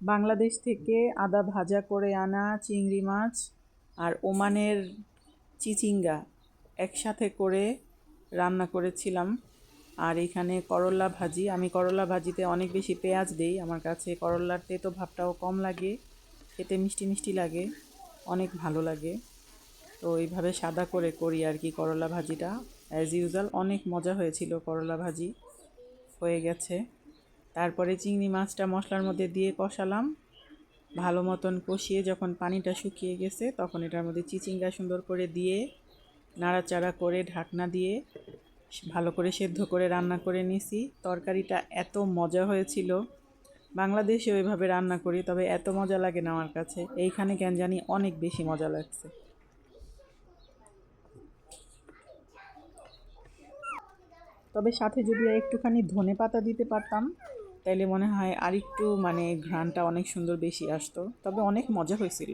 বাংলাদেশ থেকে আদা ভাজা করে আনা চিংড়ি মাছ আর ওমানের চিচিঙ্গা একসাথে করে রান্না করেছিলাম। আর এখানে করলা ভাজি, আমি করলা ভাজিতে অনেক বেশি পেঁয়াজ দেই, আমার কাছে করলার তেতো ভাবটাও কম লাগে, খেতে মিষ্টি মিষ্টি লাগে, অনেক ভালো লাগে। তো এইভাবে সাদা করে করি আর কি করলা ভাজিটা। অ্যাজ ইউজুয়াল অনেক মজা হয়েছিল, করলা ভাজি হয়ে গেছে। তারপরে চিংড়ি মাছটা মশলার মধ্যে দিয়ে কষালাম, ভালো মতন কষিয়ে যখন পানিটা শুকিয়ে গেছে তখন এটার মধ্যে চিচিঙ্গা সুন্দর করে দিয়ে নাড়াচাড়া করে ঢাকনা দিয়ে ভালো করে সেদ্ধ করে রান্না করে নিছি। তরকারিটা এত মজা হয়েছিল, বাংলাদেশে ওইভাবে রান্না করি তবে এত মজা লাগে না আমার কাছে, এইখানে কেন জানি অনেক বেশি মজা লাগছে। তবে সাথে যদি একটুখানি ধনে পাতা দিতে পারতাম তাইলে মনে হয় আরেকটু মানে ঘ্রাণটা অনেক সুন্দর বেশি আসতো। তবে অনেক মজা হয়েছিল।